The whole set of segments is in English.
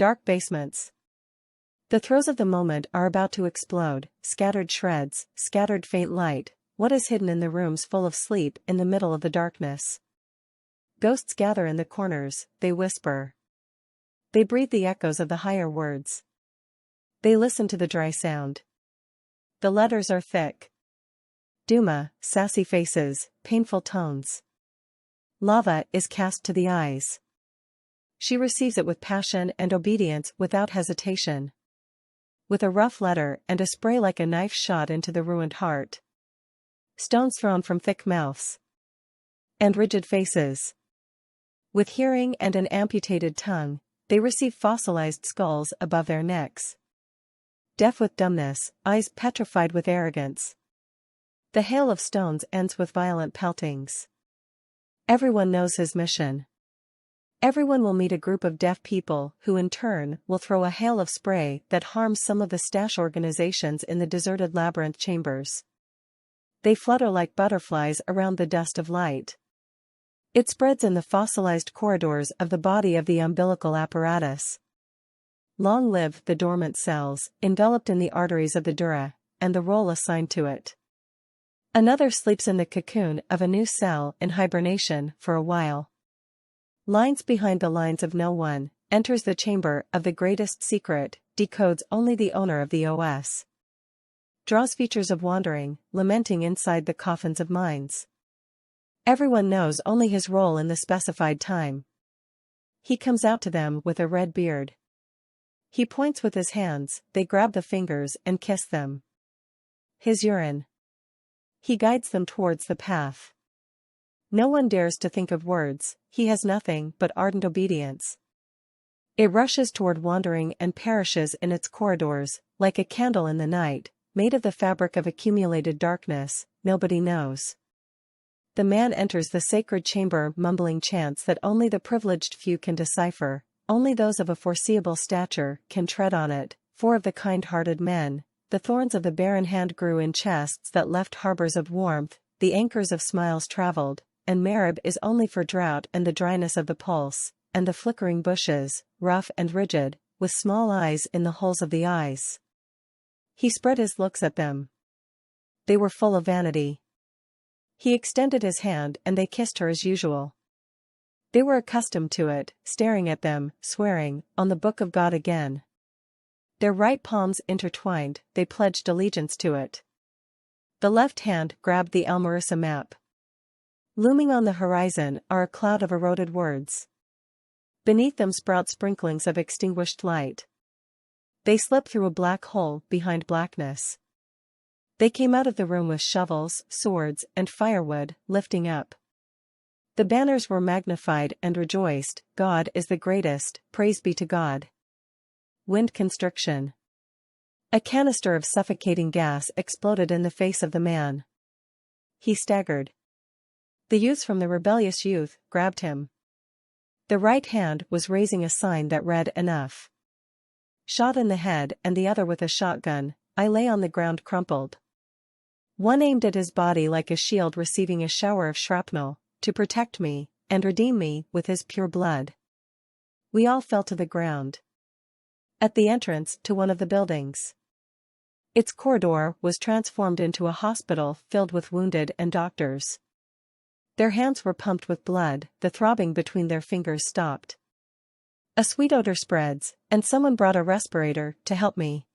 Dark basements. The throes of the moment are about to explode, scattered shreds, scattered faint light. What is hidden in the rooms full of sleep in the middle of the darkness? Ghosts gather in the corners, they whisper. They breathe the echoes of the higher words. They listen to the dry sound. The letters are thick. Duma, sassy faces, painful tones. Lava is cast to the eyes. She receives it with passion and obedience without hesitation. With a rough letter and a spray like a knife shot into the ruined heart. Stones thrown from thick mouths. And rigid faces. With hearing and an amputated tongue, they receive fossilized skulls above their necks. Deaf with dumbness, eyes petrified with arrogance. The hail of stones ends with violent peltings. Everyone knows his mission. Everyone will meet a group of deaf people who in turn will throw a hail of spray that harms some of the stash organizations in the deserted labyrinth chambers. They flutter like butterflies around the dust of light. It spreads in the fossilized corridors of the body of the umbilical apparatus. Long live the dormant cells, enveloped in the arteries of the dura, and the role assigned to it. Another sleeps in the cocoon of a new cell in hibernation for a while. Lines behind the lines of no one, enters the chamber of the greatest secret, decodes only the owner of the OS. Draws features of wandering, lamenting inside the coffins of minds. Everyone knows only his role in the specified time. He comes out to them with a red beard. He points with his hands, they grab the fingers and kiss them. His urine. He guides them towards the path. No one dares to think of words, he has nothing but ardent obedience. It rushes toward wandering and perishes in its corridors, like a candle in the night, made of the fabric of accumulated darkness, nobody knows. The man enters the sacred chamber mumbling chants that only the privileged few can decipher, only those of a foreseeable stature can tread on it, for of the kind-hearted men, the thorns of the barren hand grew in chests that left harbors of warmth, the anchors of smiles traveled, and Marib is only for drought and the dryness of the pulse, and the flickering bushes, rough and rigid, with small eyes in the holes of the eyes. He spread his looks at them. They were full of vanity. He extended his hand and they kissed her as usual. They were accustomed to it, staring at them, swearing, on the book of God again. Their right palms intertwined, they pledged allegiance to it. The left hand grabbed the Almarissa map. Looming on the horizon are a cloud of eroded words. Beneath them sprout sprinklings of extinguished light. They slip through a black hole behind blackness. They came out of the room with shovels, swords, and firewood, lifting up. The banners were magnified and rejoiced, God is the greatest, praise be to God. Wind constriction. A canister of suffocating gas exploded in the face of the man. He staggered. The youths from the rebellious youth grabbed him. The right hand was raising a sign that read enough. Shot in the head and the other with a shotgun, I lay on the ground crumpled. One aimed at his body like a shield receiving a shower of shrapnel, to protect me, and redeem me with his pure blood. We all fell to the ground. At the entrance to one of the buildings. Its corridor was transformed into a hospital filled with wounded and doctors. Their hands were pumped with blood, the throbbing between their fingers stopped. A sweet odor spreads, and someone brought a respirator to help me.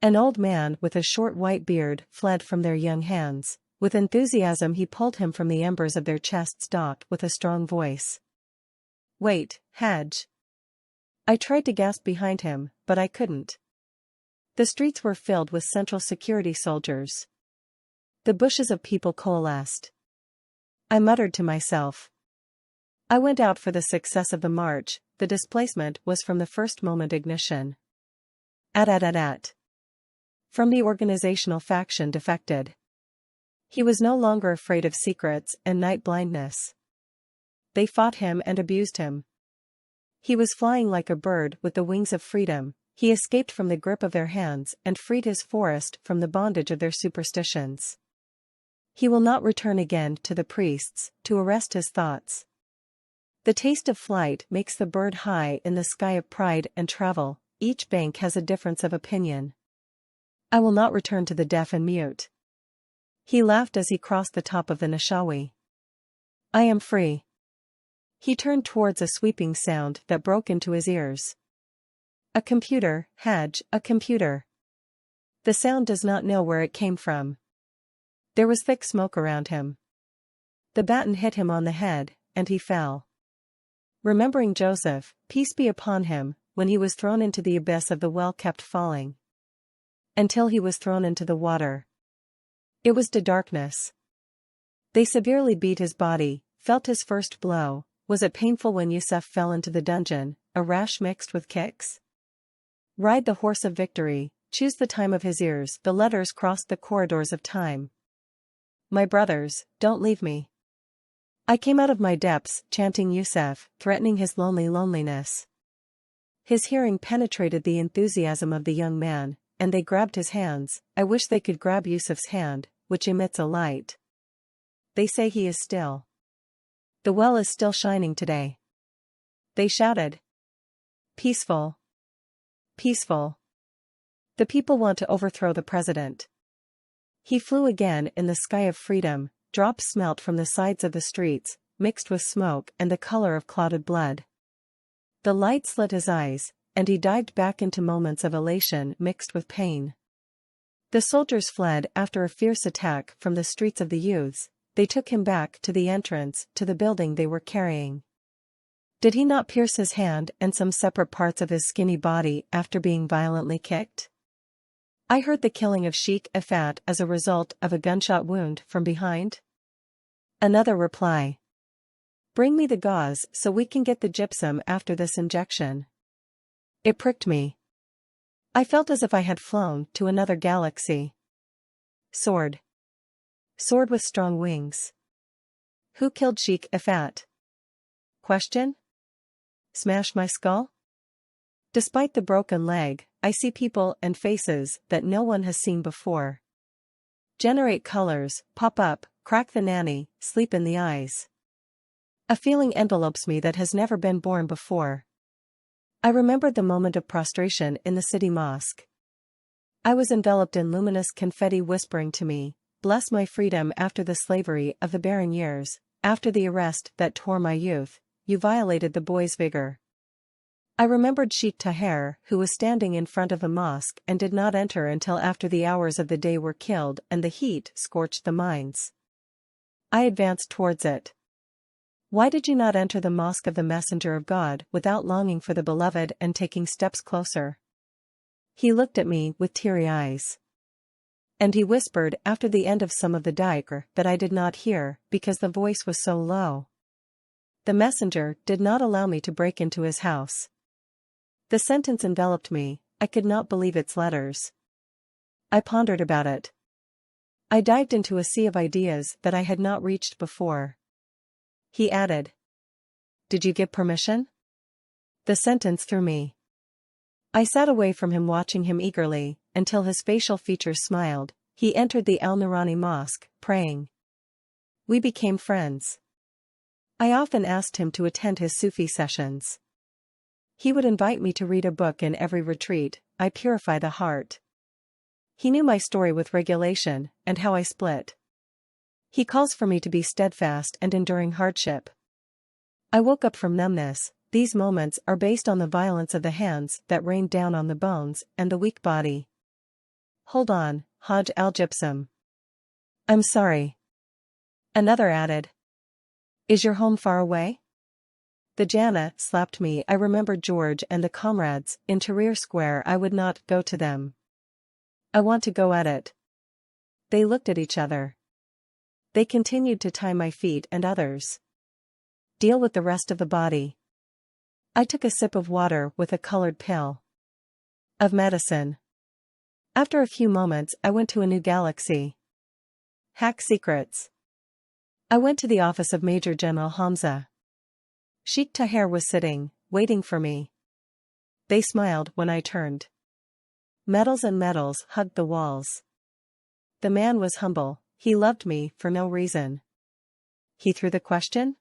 An old man with a short white beard fled from their young hands. With enthusiasm he pulled him from the embers of their chests. With a strong voice. Wait, Haj. I tried to gasp behind him, but I couldn't. The streets were filled with Central Security soldiers. The bushes of people coalesced. I muttered to myself. I went out for the success of the march, the displacement was from the first moment ignition. At. From the organizational faction defected. He was no longer afraid of secrets and night blindness. They fought him and abused him. He was flying like a bird with the wings of freedom, he escaped from the grip of their hands and freed his forest from the bondage of their superstitions. He will not return again to the priests, to arrest his thoughts. The taste of flight makes the bird high in the sky of pride and travel. Each bank has a difference of opinion. I will not return to the deaf and mute. He laughed as he crossed the top of the Nishawi. I am free. He turned towards a sweeping sound that broke into his ears. A computer, Haj, a computer. The sound does not know where it came from. There was thick smoke around him. The baton hit him on the head, and he fell. Remembering Joseph, peace be upon him, when he was thrown into the abyss of the well kept falling. Until he was thrown into the water. It was to darkness. They severely beat his body, felt his first blow. Was it painful when Yusuf fell into the dungeon, a rash mixed with kicks? Ride the horse of victory, choose the time of his ears. The letters crossed the corridors of time. My brothers, don't leave me. I came out of my depths, chanting Yusuf, threatening his lonely loneliness. His hearing penetrated the enthusiasm of the young man, and they grabbed his hands. I wish they could grab Yusuf's hand, which emits a light. They say he is still. The well is still shining today. They shouted. Peaceful. Peaceful. The people want to overthrow the president. He flew again in the sky of freedom. Drops smelt from the sides of the streets, mixed with smoke and the color of clotted blood. The light slit his eyes, and he dived back into moments of elation mixed with pain. The soldiers fled after a fierce attack from the streets of the youths. They took him back to the entrance to the building they were carrying. Did he not pierce his hand and some separate parts of his skinny body after being violently kicked? I heard the killing of Sheikh Ifat as a result of a gunshot wound from behind. Another reply. Bring me the gauze so we can get the gypsum after this injection. It pricked me. I felt as if I had flown to another galaxy. Sword. Sword with strong wings. Who killed Sheikh Ifat? Question? Smash my skull? Despite the broken leg, I see people and faces that no one has seen before. Generate colors, pop up, crack the nanny, sleep in the eyes. A feeling envelopes me that has never been born before. I remembered the moment of prostration in the city mosque. I was enveloped in luminous confetti whispering to me, bless my freedom after the slavery of the barren years, after the arrest that tore my youth, you violated the boy's vigor. I remembered Sheikh Taher, who was standing in front of the mosque and did not enter until after the hours of the day were killed and the heat scorched the mines. I advanced towards it. Why did you not enter the mosque of the Messenger of God without longing for the beloved and taking steps closer? He looked at me with teary eyes. And he whispered after the end of some of the dhikr that I did not hear because the voice was so low. The messenger did not allow me to break into his house. The sentence enveloped me, I could not believe its letters. I pondered about it. I dived into a sea of ideas that I had not reached before. He added. Did you give permission? The sentence threw me. I sat away from him watching him eagerly, until his facial features smiled. He entered the Al-Nurani mosque, praying. We became friends. I often asked him to attend his Sufi sessions. He would invite me to read a book in every retreat. I purify the heart. He knew my story with regulation, and how I split. He calls for me to be steadfast and enduring hardship. I woke up from numbness. These moments are based on the violence of the hands that rained down on the bones and the weak body. Hold on, Hajj al-Gypsum. I'm sorry. Another added. Is your home far away? The Jannah slapped me. I remembered George and the comrades in Tahrir Square. I would not go to them. I want to go at it. They looked at each other. They continued to tie my feet and others. Deal with the rest of the body. I took a sip of water with a colored pill. Of medicine. After a few moments I went to a new galaxy. Hack secrets. I went to the office of Major General Hamza. Sheikh Taher was sitting, waiting for me. They smiled when I turned. Medals and medals hugged the walls. The man was humble, he loved me for no reason. He threw the question?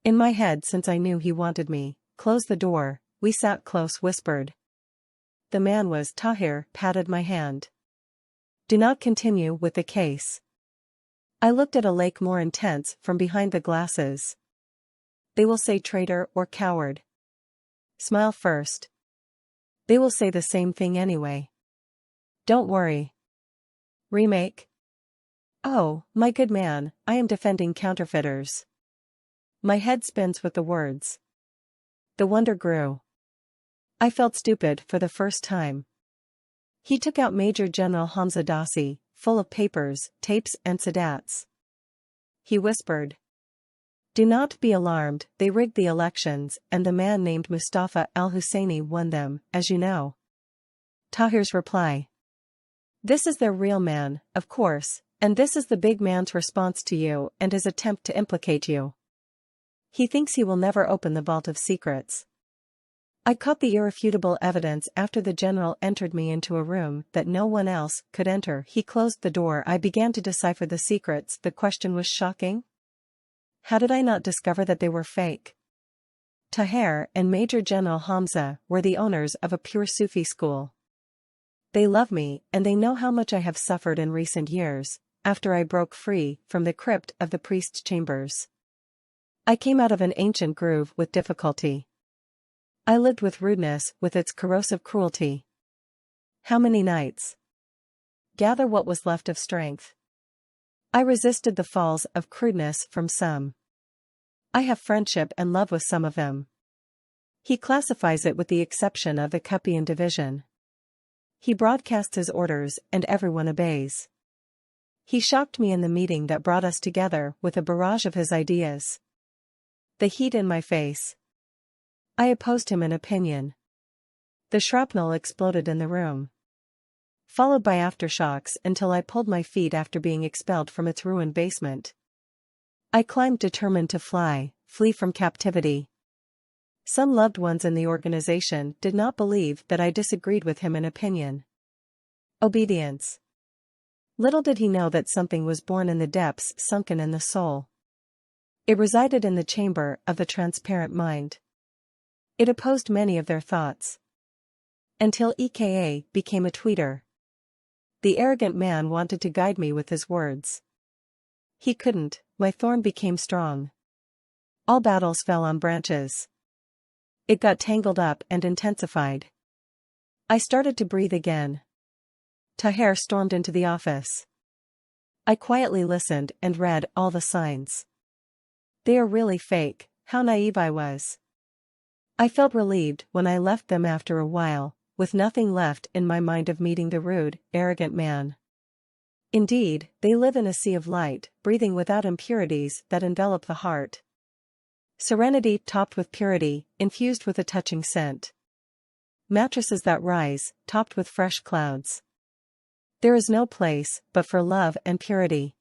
In my head, since I knew he wanted me, close the door, we sat close, whispered. The man was Tahir, patted my hand. Do not continue with the case. I looked at a lake more intense from behind the glasses. They will say traitor or coward. Smile first. They will say the same thing anyway. Don't worry. Remake? Oh, my good man, I am defending counterfeiters. My head spins with the words. The wonder grew. I felt stupid for the first time. He took out Major General Hamza Dasi, full of papers, tapes and sadats. He whispered. Do not be alarmed, they rigged the elections, and the man named Mustafa al-Husseini won them, as you know. Tahir's reply. This is their real man, of course, and this is the big man's response to you and his attempt to implicate you. He thinks he will never open the vault of secrets. I caught the irrefutable evidence after the general entered me into a room that no one else could enter. He closed the door. I began to decipher the secrets. The question was shocking. How did I not discover that they were fake? Tahir and Major General Hamza were the owners of a pure Sufi school. They love me, and they know how much I have suffered in recent years, after I broke free from the crypt of the priest's chambers. I came out of an ancient groove with difficulty. I lived with rudeness, with its corrosive cruelty. How many nights? Gather what was left of strength. I resisted the falls of crudeness from some. I have friendship and love with some of them. He classifies it with the exception of the Cupian division. He broadcasts his orders and everyone obeys. He shocked me in the meeting that brought us together with a barrage of his ideas. The heat in my face. I opposed him in opinion. The shrapnel exploded in the room, followed by aftershocks until I pulled my feet after being expelled from its ruined basement. I climbed determined to flee from captivity. Some loved ones in the organization did not believe that I disagreed with him in opinion. Obedience. Little did he know that something was born in the depths, sunken in the soul. It resided in the chamber of the transparent mind. It opposed many of their thoughts. Until EKA became a tweeter. The arrogant man wanted to guide me with his words. He couldn't. My thorn became strong. All battles fell on branches. It got tangled up and intensified. I started to breathe again. Tahir stormed into the office. I quietly listened and read all the signs. They are really fake. How naive I was. I felt relieved when I left them after a while, with nothing left in my mind of meeting the rude, arrogant man. Indeed, they live in a sea of light, breathing without impurities that envelop the heart. Serenity topped with purity, infused with a touching scent. Mattresses that rise, topped with fresh clouds. There is no place but for love and purity.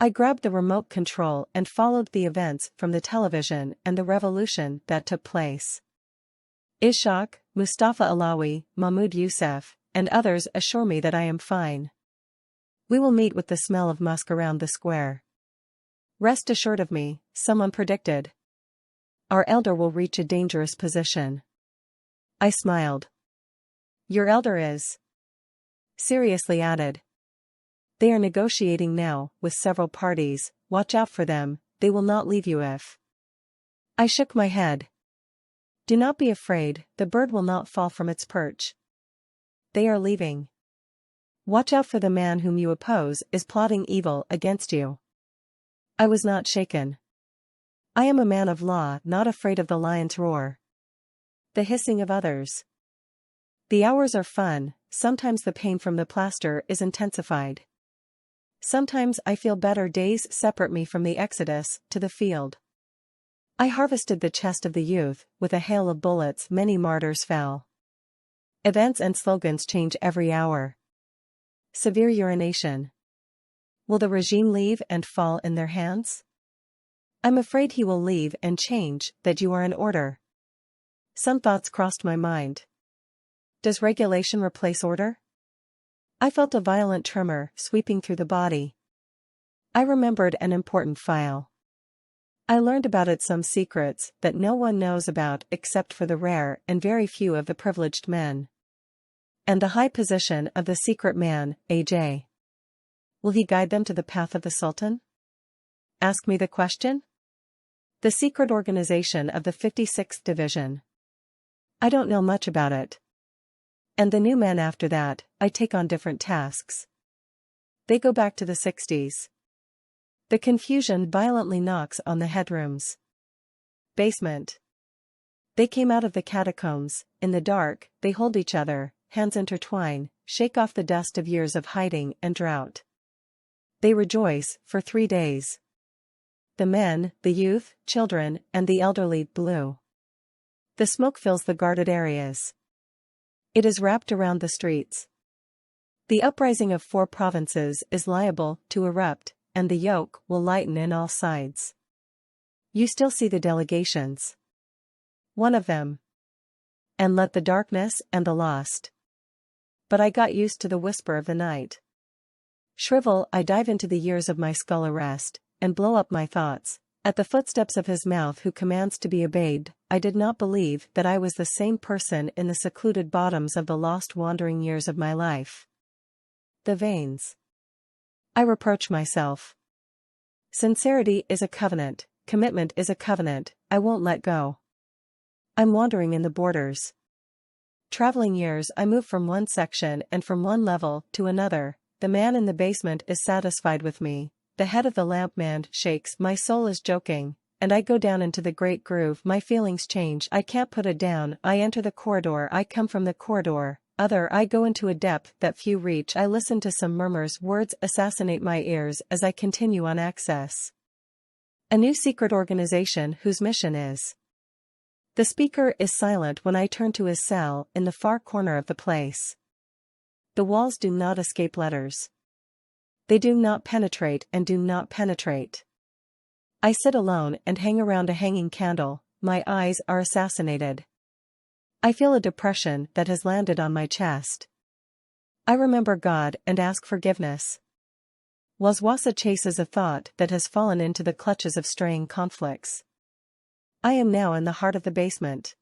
I grabbed the remote control and followed the events from the television and the revolution that took place. Ishaq, Mustafa Alawi, Mahmoud Youssef, and others assure me that I am fine. We will meet with the smell of musk around the square. Rest assured of me, someone predicted. Our elder will reach a dangerous position. I smiled. Your elder is? Seriously added. They are negotiating now, with several parties. Watch out for them, they will not leave you if. I shook my head. Do not be afraid, the bird will not fall from its perch. They are leaving. Watch out for the man whom you oppose is plotting evil against you. I was not shaken. I am a man of law, not afraid of the lion's roar. The hissing of others. The hours are fun, sometimes the pain from the plaster is intensified. Sometimes I feel better. Days separate me from the exodus to the field. I harvested the chest of the youth, with a hail of bullets many martyrs fell. Events and slogans change every hour. Severe urination. Will the regime leave and fall in their hands? I'm afraid he will leave and change, that you are in order. Some thoughts crossed my mind. Does regulation replace order? I felt a violent tremor sweeping through the body. I remembered an important file. I learned about it some secrets that no one knows about except for the rare and very few of the privileged men. And the high position of the secret man, AJ. Will he guide them to the path of the Sultan? Ask me the question? The secret organization of the 56th Division. I don't know much about it. And the new men after that, I take on different tasks. They go back to the 60s. The confusion violently knocks on the headrooms. Basement. They came out of the catacombs, in the dark, they hold each other, hands intertwine, shake off the dust of years of hiding and drought. They rejoice, for 3 days. The men, the youth, children, and the elderly, blue. The smoke fills the guarded areas. It is wrapped around the streets. The uprising of 4 provinces is liable to erupt, and the yoke will lighten in all sides. You still see the delegations. One of them. And let the darkness and the lost. But I got used to the whisper of the night. Shrivel, I dive into the years of my skull arrest, and blow up my thoughts. At the footsteps of his mouth who commands to be obeyed, I did not believe that I was the same person in the secluded bottoms of the lost wandering years of my life. The veins. I reproach myself. Sincerity is a covenant, commitment is a covenant, I won't let go. I'm wandering in the borders. Traveling years, I move from one section and from one level to another. The man in the basement is satisfied with me. The head of the lamp man shakes, my soul is joking, and I go down into the great groove, my feelings change, I can't put it down, I enter the corridor, I come from the corridor, I go into a depth that few reach, I listen to some murmurs, words assassinate my ears as I continue on access. A new secret organization whose mission is. The speaker is silent when I turn to his cell in the far corner of the place. The walls do not escape letters. They do not penetrate and do not penetrate. I sit alone and hang around a hanging candle, my eyes are assassinated. I feel a depression that has landed on my chest. I remember God and ask forgiveness. Waswasa chases a thought that has fallen into the clutches of straying conflicts. I am now in the heart of the basement.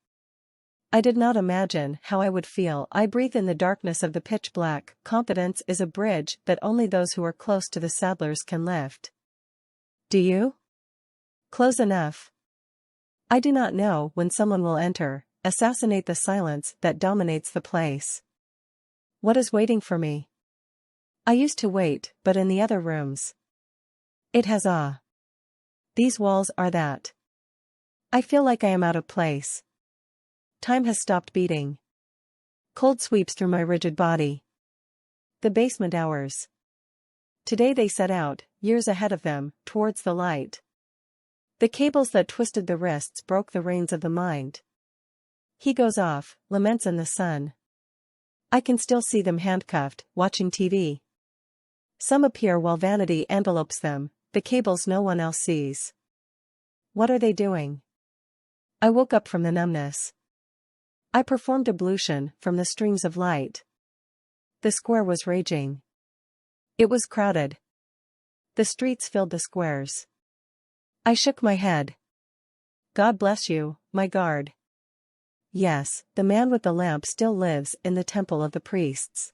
I did not imagine how I would feel. I breathe in the darkness of the pitch black. Confidence is a bridge that only those who are close to the saddlers can lift. Do you? Close enough. I do not know when someone will enter, assassinate the silence that dominates the place. What is waiting for me? I used to wait, but in the other rooms. It has awe. These walls are that. I feel like I am out of place. Time has stopped beating. Cold sweeps through my rigid body. The basement hours. Today they set out, years ahead of them, towards the light. The cables that twisted the wrists broke the reins of the mind. He goes off, laments in the sun. I can still see them handcuffed, watching TV. Some appear while vanity envelopes them, the cables no one else sees. What are they doing? I woke up from the numbness. I performed ablution from the streams of light. The square was raging. It was crowded. The streets filled the squares. I shook my head. God bless you, my guard. Yes, the man with the lamp still lives in the temple of the priests.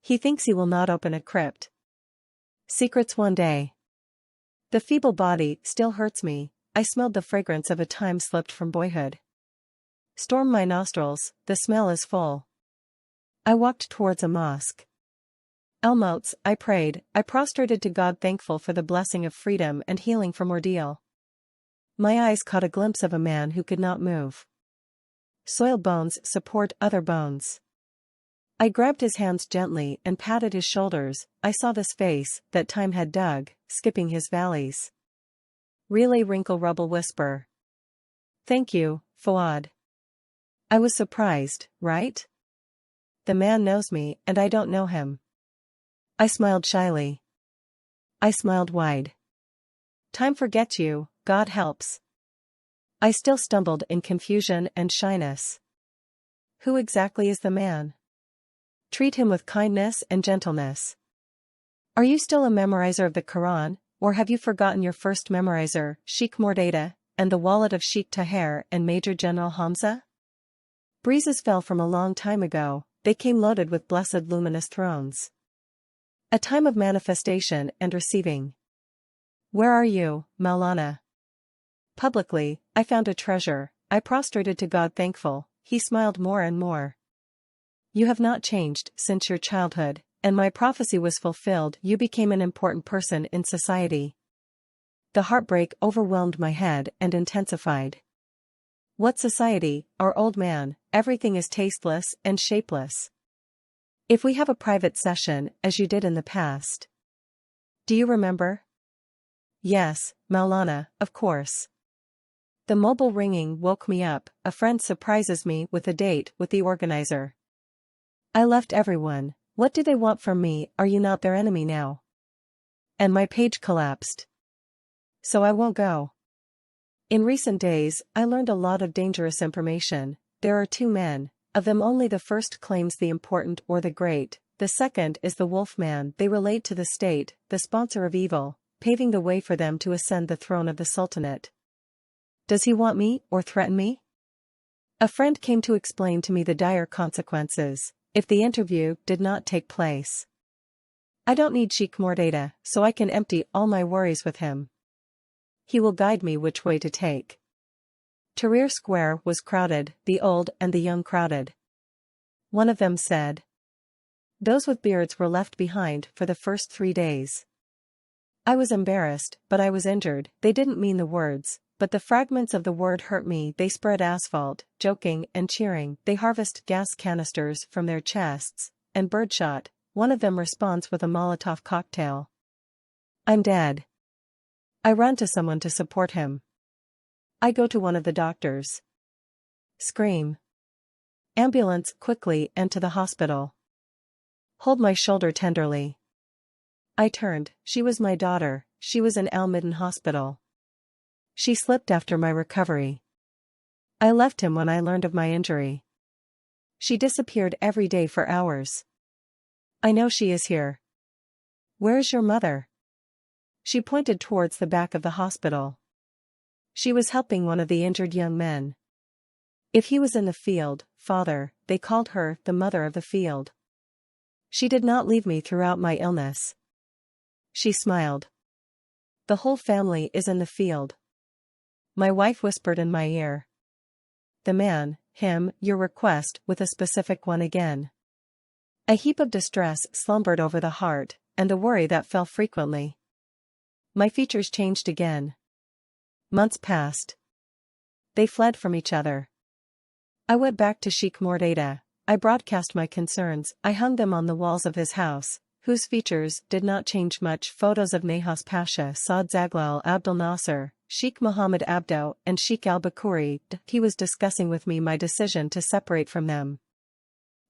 He thinks he will not open a crypt. Secrets one day. The feeble body still hurts me. I smelled the fragrance of a time slipped from boyhood. Storm my nostrils, the smell is full. I walked towards a mosque. Almotes, I prayed, I prostrated to God thankful for the blessing of freedom and healing from ordeal. My eyes caught a glimpse of a man who could not move. Soiled bones support other bones. I grabbed his hands gently and patted his shoulders. I saw this face that time had dug, skipping his valleys. Relay wrinkle rubble whisper. Thank you, Fuad. I was surprised, right? The man knows me and I don't know him. I smiled shyly. I smiled wide. Time forgets you, God helps. I still stumbled in confusion and shyness. Who exactly is the man? Treat him with kindness and gentleness. Are you still a memorizer of the Quran, Or have you forgotten your first memorizer, Sheikh Mordada, and the wallet of Sheikh Taher and Major General Hamza? Breezes fell from a long time ago, they came loaded with blessed luminous thrones. A time of manifestation and receiving. Where are you, Maulana? Publicly, I found a treasure, I prostrated to God thankful, he smiled more and more. You have not changed since your childhood, and my prophecy was fulfilled, you became an important person in society. The heartbreak overwhelmed my head and intensified. What society, our old man, everything is tasteless and shapeless. If we have a private session, as you did in the past. Do you remember? Yes, Maulana, of course. The mobile ringing woke me up, a friend surprises me with a date with the organizer. I left everyone, what do they want from me, are you not their enemy now? And my page collapsed. So I won't go. In recent days, I learned a lot of dangerous information. There are two men, of them only the first claims the important or the great, the second is the wolfman. They relate to the state, the sponsor of evil, paving the way for them to ascend the throne of the Sultanate. Does he want me or threaten me? A friend came to explain to me the dire consequences if the interview did not take place. I don't need Sheikh Mordada, so I can empty all my worries with him. He will guide me which way to take. Tahrir Square was crowded, the old and the young crowded. One of them said. Those with beards were left behind for the first 3 days. I was embarrassed, but I was injured, they didn't mean the words, but the fragments of the word hurt me. They spread asphalt, joking and cheering, they harvest gas canisters from their chests, and birdshot, one of them responds with a Molotov cocktail. I'm dead. I run to someone to support him. I go to one of the doctors. Scream. Ambulance quickly and to the hospital. Hold my shoulder tenderly. I turned, she was my daughter, she was in Al Midden Hospital. She slipped after my recovery. I left him when I learned of my injury. She disappeared every day for hours. I know she is here. Where is your mother? She pointed towards the back of the hospital. She was helping one of the injured young men. If he was in the field, father, they called her the mother of the field. She did not leave me throughout my illness. She smiled. The whole family is in the field. My wife whispered in my ear. The man, him, your request, with a specific one again. A heap of distress slumbered over the heart, and the worry that fell frequently. My features changed again. Months passed. They fled from each other. I went back to Sheikh Mordada. I broadcast my concerns, I hung them on the walls of his house, whose features did not change much. Photos of Nahas Pasha, Saad Zaglal Abdel Nasser, Sheikh Mohammed Abdo, and Sheikh al-Bakuri. He was discussing with me my decision to separate from them.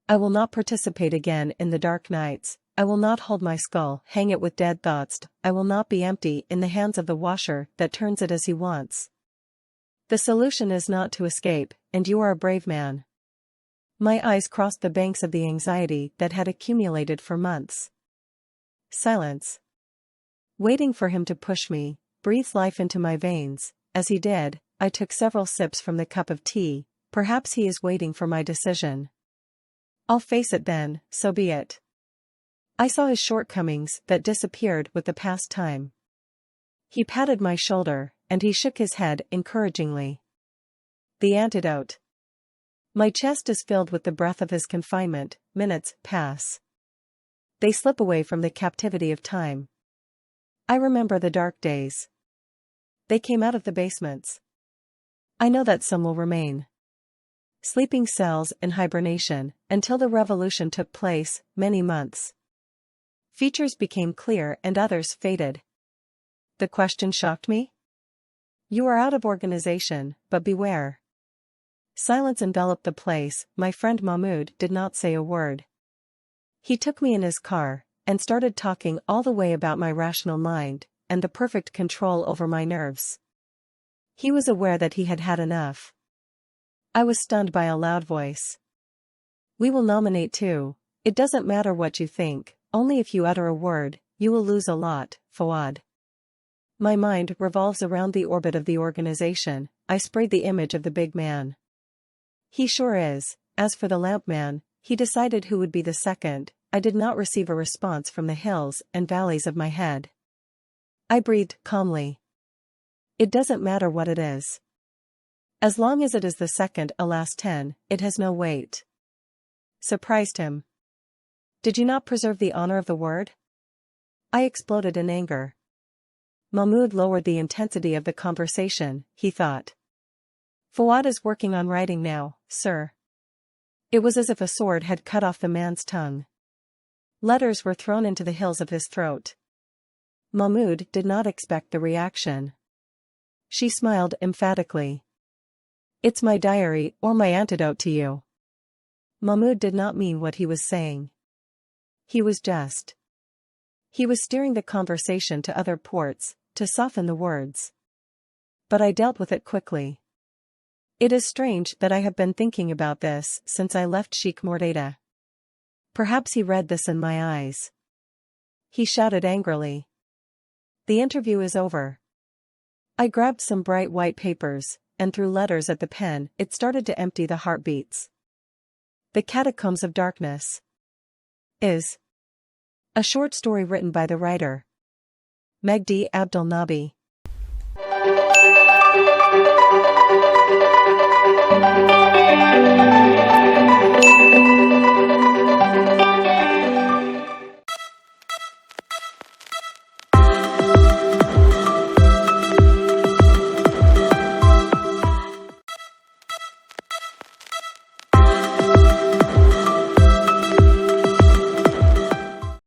I will not participate again in the dark nights. I will not hold my skull, hang it with dead thoughts. I will not be empty in the hands of the washer that turns it as he wants. The solution is not to escape, and you are a brave man. My eyes crossed the banks of the anxiety that had accumulated for months. Silence. Waiting for him to push me, breathe life into my veins. As he did, I took several sips from the cup of tea. Perhaps he is waiting for my decision. I'll face it then, so be it. I saw his shortcomings that disappeared with the past time. He patted my shoulder, and he shook his head encouragingly. The antidote. My chest is filled with the breath of his confinement. Minutes pass. They slip away from the captivity of time. I remember the dark days. They came out of the basements. I know that some will remain. Sleeping cells in hibernation, until the revolution took place, many months. Features became clear and others faded. The question shocked me. You are out of organization, but beware. Silence enveloped the place. My friend Mahmoud did not say a word. He took me in his car, and started talking all the way about my rational mind, and the perfect control over my nerves. He was aware that he had had enough. I was stunned by a loud voice. We will nominate too. It doesn't matter what you think, only if you utter a word, you will lose a lot, Fawad. My mind revolves around the orbit of the organization. I sprayed the image of the big man. He sure is. As for the lamp man, he decided who would be the second. I did not receive a response from the hills and valleys of my head. I breathed calmly. It doesn't matter what it is. As long as it is the second, alas 10, it has no weight. Surprised him. Did you not preserve the honor of the word? I exploded in anger. Mahmoud lowered the intensity of the conversation, he thought. Fawad is working on writing now, sir. It was as if a sword had cut off the man's tongue. Letters were thrown into the hills of his throat. Mahmoud did not expect the reaction. She smiled emphatically. It's my diary, or my antidote to you. Mahmoud did not mean what he was saying. He was steering the conversation to other ports, to soften the words. But I dealt with it quickly. It is strange that I have been thinking about this since I left Sheikh Mordada. Perhaps he read this in my eyes. He shouted angrily. The interview is over. I grabbed some bright white papers, and threw letters at the pen. It started to empty the heartbeats. The Catacombs of Darkness is a short story written by the writer Magdy Abdel Nabi.